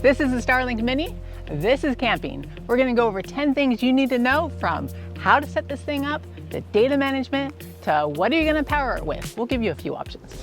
This is the Starlink Mini. This is camping. We're gonna go over 10 things you need to know, from how to set this thing up, to data management, to what are you gonna power it with. We'll give you a few options.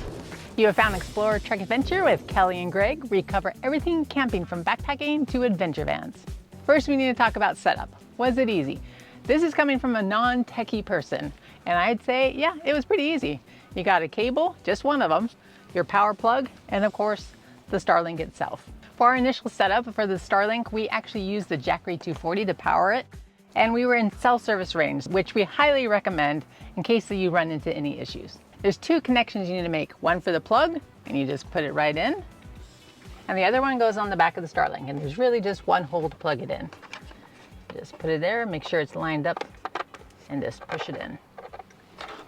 You have found Explorer Trek Adventure with Kelly and Greg. We cover everything camping from backpacking to adventure vans. First, we need to talk about setup. Was it easy? This is coming from a non-techie person, and I'd say, yeah, it was pretty easy. You got a cable, just one of them, your power plug, and of course, the Starlink itself. For our initial setup for the Starlink, we actually used the Jackery 240 to power it, and we were in cell service range, which we highly recommend in case that you run into any issues. There's two connections you need to make, one for the plug, and you just put it right in, and the other one goes on the back of the Starlink, and there's really just one hole to plug it in. Just put it there, make sure it's lined up, and just push it in.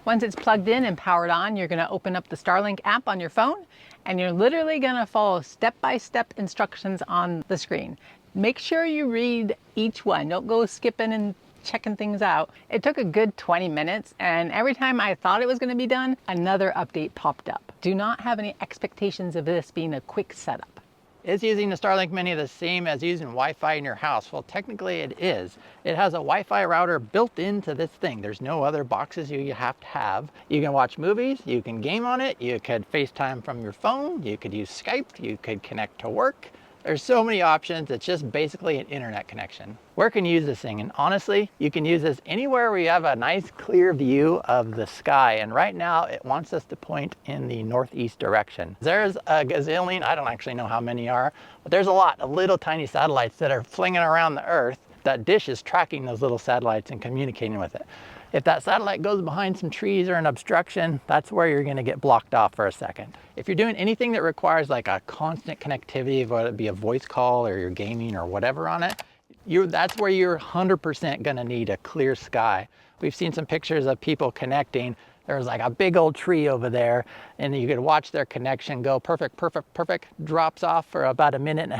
Once it's plugged in and powered on, you're gonna open up the Starlink app on your phone, and you're literally gonna follow step-by-step instructions on the screen. Make sure you read each one. Don't go skipping and checking things out. It took a good 20 minutes, and every time I thought it was gonna be done, another update popped up. Do not have any expectations of this being a quick setup. Is using the Starlink Mini the same as using Wi-Fi in your house? Well, technically it is. It has a Wi-Fi router built into this thing. There's no other boxes you have to have. You can watch movies, you can game on it, you could FaceTime from your phone, you could use Skype, you could connect to work. There's so many options. It's just basically an internet connection. Where can you use this thing? And honestly, you can use this anywhere where you have a nice clear view of the sky. And right now it wants us to point in the northeast direction. There's a gazillion, I don't actually know how many are, but there's a lot of little tiny satellites that are flinging around the earth. That dish is tracking those little satellites and communicating with it. If that satellite goes behind some trees or an obstruction, that's where you're gonna get blocked off for a second. If you're doing anything that requires like a constant connectivity, whether it be a voice call or you're gaming or whatever on it, that's where you're 100% gonna need a clear sky. We've seen some pictures of people connecting. There's like a big old tree over there, and you could watch their connection go perfect, perfect, perfect, drops off for about 1.5 minutes,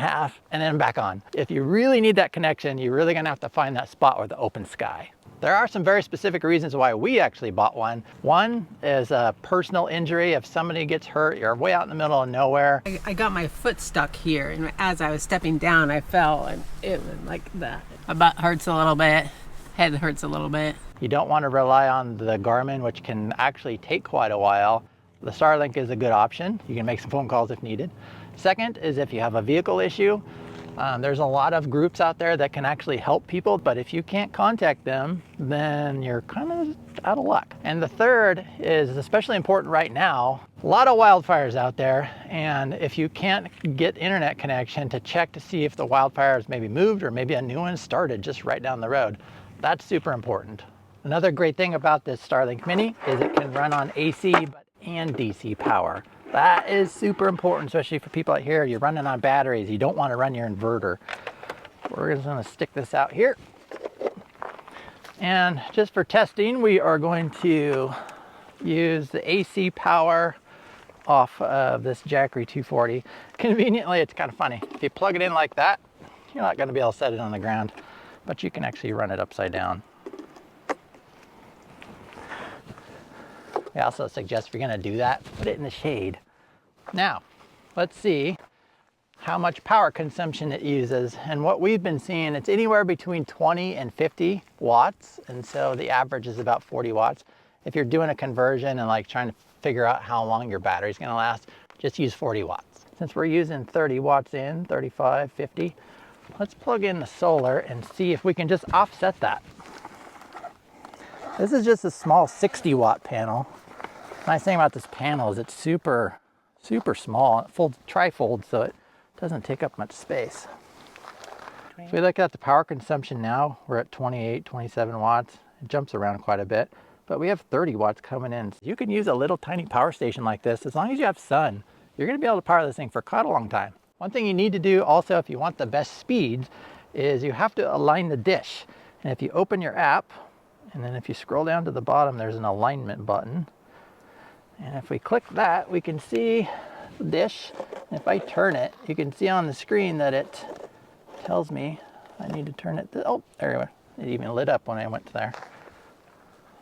and then back on. If you really need that connection, you're really gonna have to find that spot with the open sky. There are some very specific reasons why we actually bought one. One is a personal injury. If somebody gets hurt, you're way out in the middle of nowhere. I got my foot stuck here, and as I was stepping down, I fell, and it was like that. My butt hurts a little bit, head hurts a little bit. You don't want to rely on the Garmin, which can actually take quite a while. The Starlink is a good option. You can make some phone calls if needed. Second is if you have a vehicle issue, there's a lot of groups out there that can actually help people, but if you can't contact them, then you're kind of out of luck. And the third is especially important right now. A lot of wildfires out there, and if you can't get internet connection to check to see if the wildfires maybe moved or maybe a new one started just right down the road, that's super important. Another great thing about this Starlink Mini is it can run on AC and DC power. That is super important, especially for people out here. You're running on batteries. You don't want to run your inverter. We're just going to stick this out here. And just for testing, we are going to use the AC power off of this Jackery 240. Conveniently, it's kind of funny. If you plug it in like that, you're not going to be able to set it on the ground, but you can actually run it upside down. I also suggest if you're going to do that, put it in the shade. Now, let's see how much power consumption it uses. And what we've been seeing, it's anywhere between 20 and 50 watts. And so the average is about 40 watts. If you're doing a conversion and like trying to figure out how long your battery's going to last, just use 40 watts. Since we're using 30 watts in, 35, 50, let's plug in the solar and see if we can just offset that. This is just a small 60 watt panel. The nice thing about this panel is it's super small. It folds, tri-folds, so it doesn't take up much space. If we look at the power consumption now, we're at 28, 27 watts. It jumps around quite a bit, but we have 30 watts coming in. You can use a little tiny power station like this. As long as you have sun, you're gonna be able to power this thing for quite a long time. One thing you need to do also if you want the best speeds is you have to align the dish. And if you open your app, and then if you scroll down to the bottom, there's an alignment button. And if we click that, we can see the dish. And if I turn it, you can see on the screen that it tells me I need to turn it to, oh, there we go. It even lit up when I went there.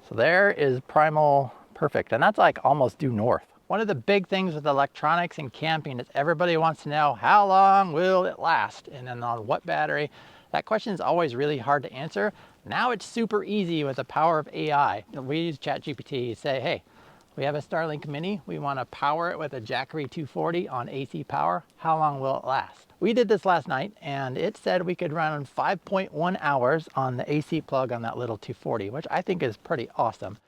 So there is primal perfect. And that's like almost due north. One of the big things with electronics and camping is everybody wants to know how long will it last and then on what battery. That question is always really hard to answer. Now it's super easy with the power of AI. We use ChatGPT to say, hey, we have a Starlink Mini. We want to power it with a Jackery 240 on AC power. How long will it last? We did this last night and it said we could run 5.1 hours on the AC plug on that little 240, which I think is pretty awesome.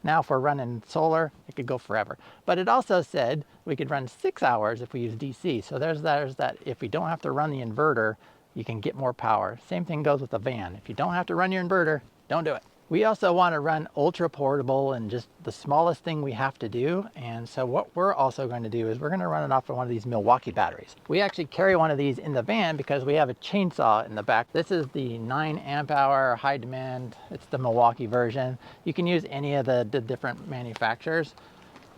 Now if we're running solar, it could go forever. But it also said we could run 6 hours if we use DC. So there's that if we don't have to run the inverter, you can get more power. Same thing goes with the van. If you don't have to run your inverter, don't do it. We also want to run ultra portable and just the smallest thing we have to do. And so what we're also going to do is we're going to run it off of one of these Milwaukee batteries. We actually carry one of these in the van because we have a chainsaw in the back. This is the 9 amp hour high demand. It's the Milwaukee version. You can use any of the different manufacturers.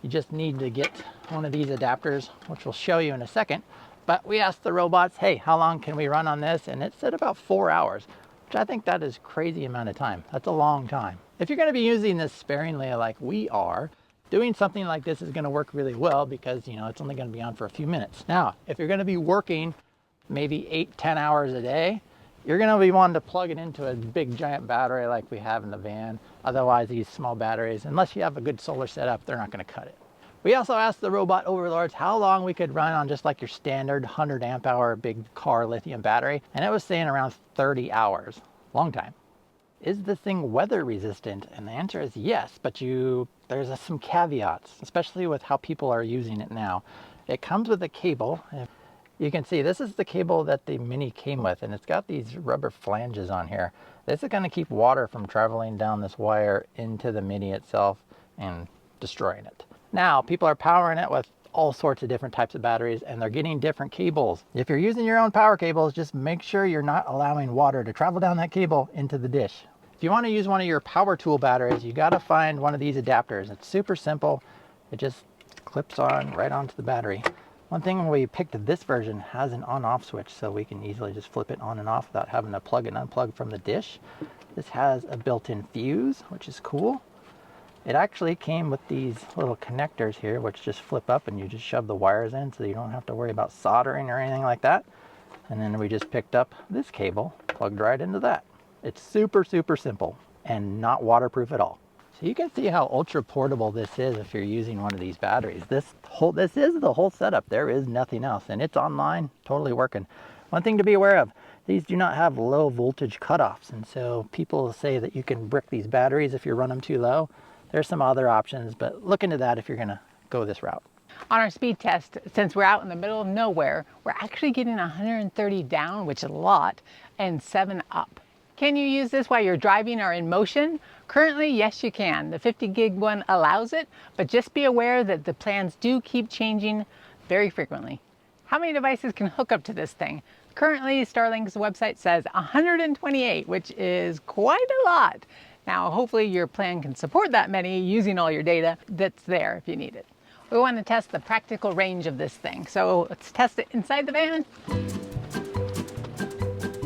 You just need to get one of these adapters, which we'll show you in a second. But we asked the robots, hey, how long can we run on this? And it said about 4 hours. Which I think that is crazy amount of time. That's a long time. If you're going to be using this sparingly like we are, doing something like this is going to work really well because, you know, it's only going to be on for a few minutes. Now, if you're going to be working maybe 8-10 hours a day, you're going to be wanting to plug it into a big giant battery like we have in the van. Otherwise, these small batteries, unless you have a good solar setup, they're not going to cut it. We also asked the robot overlords how long we could run on just like your standard 100 amp hour big car lithium battery, and it was saying around 30 hours. Long time. Is this thing weather resistant? And the answer is yes, but there's some caveats, especially with how people are using it now. It comes with a cable. You can see this is the cable that the Mini came with, and it's got these rubber flanges on here. This is going to keep water from traveling down this wire into the Mini itself and destroying it. Now, people are powering it with all sorts of different types of batteries, and they're getting different cables. If you're using your own power cables, just make sure you're not allowing water to travel down that cable into the dish. If you want to use one of your power tool batteries, you got to find one of these adapters. It's super simple. It just clips on right onto the battery. One thing when we picked this version has an on-off switch, so we can easily just flip it on and off without having to plug and unplug from the dish. This has a built-in fuse, which is cool. It actually came with these little connectors here, which just flip up and you just shove the wires in so you don't have to worry about soldering or anything like that. And then we just picked up this cable, plugged right into that. It's super, super simple and not waterproof at all. So you can see how ultra portable this is if you're using one of these batteries. This is the whole setup. There is nothing else, and it's online, totally working. One thing to be aware of, these do not have low voltage cutoffs, and so people say that you can brick these batteries if you run them too low. There's some other options, but look into that if you're gonna go this route. On our speed test, since we're out in the middle of nowhere, we're actually getting 130 down, which is a lot, and 7 up. Can you use this while you're driving or in motion? Currently, yes you can. The 50 gig one allows it, but just be aware that the plans do keep changing very frequently. How many devices can hook up to this thing? Currently, Starlink's website says 128, which is quite a lot. Now, hopefully your plan can support that many using all your data that's there if you need it. We want to test the practical range of this thing. So let's test it inside the van.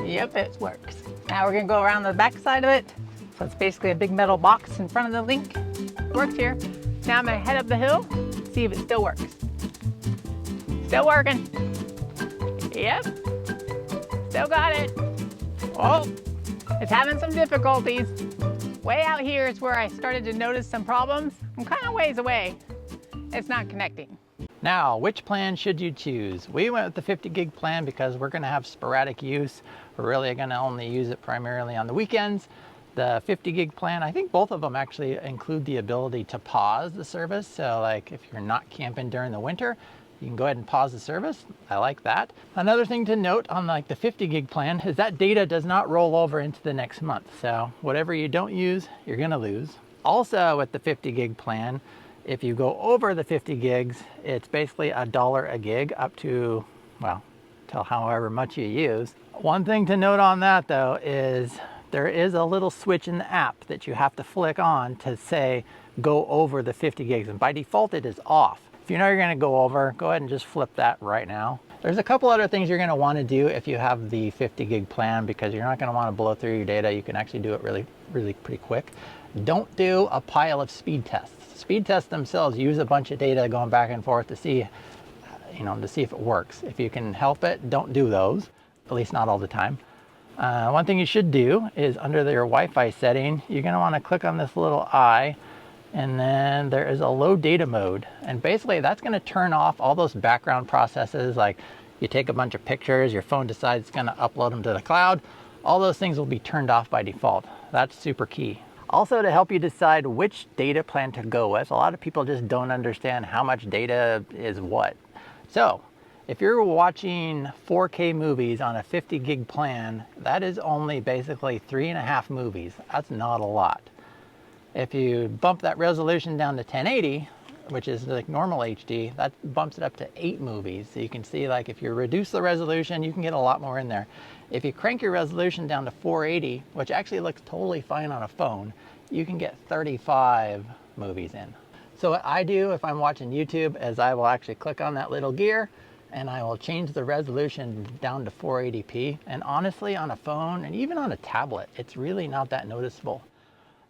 Yep, it works. Now we're going to go around the back side of it. So it's basically a big metal box in front of the link. It works here. Now I'm going to head up the hill, see if it still works. Still working. Yep. Still got it. Oh, it's having some difficulties. Way out here is where I started to notice some problems. I'm kind of ways away. It's not connecting. Now, which plan should you choose? We went with the 50 gig plan because we're going to have sporadic use. We're really going to only use it primarily on the weekends. The 50 gig plan, I think both of them actually include the ability to pause the service. So like if you're not camping during the winter, you can go ahead and pause the service. I like that. Another thing to note on like the 50 gig plan is that data does not roll over into the next month. So whatever you don't use, you're gonna lose. Also with the 50 gig plan, if you go over the 50 gigs, it's basically $1 a gig up to, well, till however much you use. One thing to note on that though is there is a little switch in the app that you have to flick on to say go over the 50 gigs, and by default it is off. If you know you're going to go over, go ahead and just flip that right now. There's a couple other things you're going to want to do if you have the 50 gig plan, because you're not going to want to blow through your data. You can actually do it really pretty quick. Don't do a pile of speed tests. Speed tests themselves use a bunch of data going back and forth to see, to see if it works. If you can help it, don't do those, at least not all the time. One thing you should do is under your Wi-Fi setting, you're going to want to click on this little eye, and then there is a low data mode. And basically that's going to turn off all those background processes, like you take a bunch of pictures, your phone decides it's going to upload them to the cloud. All those things will be turned off by default. That's super key. Also, to help you decide which data plan to go with, a lot of people just don't understand how much data is what. So if you're watching 4K movies on a 50 gig plan, that is only basically 3.5 movies. That's not a lot. If you bump that resolution down to 1080, which is like normal HD, that bumps it up to 8 movies. So you can see, like, if you reduce the resolution, you can get a lot more in there. If you crank your resolution down to 480, which actually looks totally fine on a phone, you can get 35 movies in. So what I do if I'm watching YouTube is I will actually click on that little gear and I will change the resolution down to 480p. And honestly, on a phone and even on a tablet, it's really not that noticeable.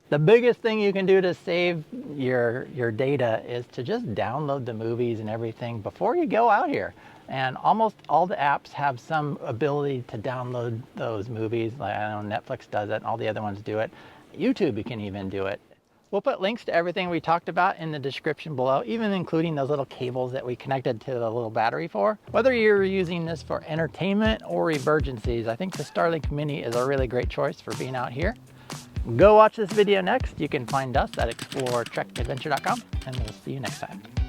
The biggest thing you can do to save your data is to just download the movies and everything before you go out here. And almost all the apps have some ability to download those movies. Like, I know Netflix does it, and all the other ones do it. YouTube, you can even do it. We'll put links to everything we talked about in the description below, even including those little cables that we connected to the little battery for. Whether you're using this for entertainment or emergencies, I think the Starlink Mini is a really great choice for being out here. Go watch this video next. You can find us at exploretrekadventure.com, and we'll see you next time.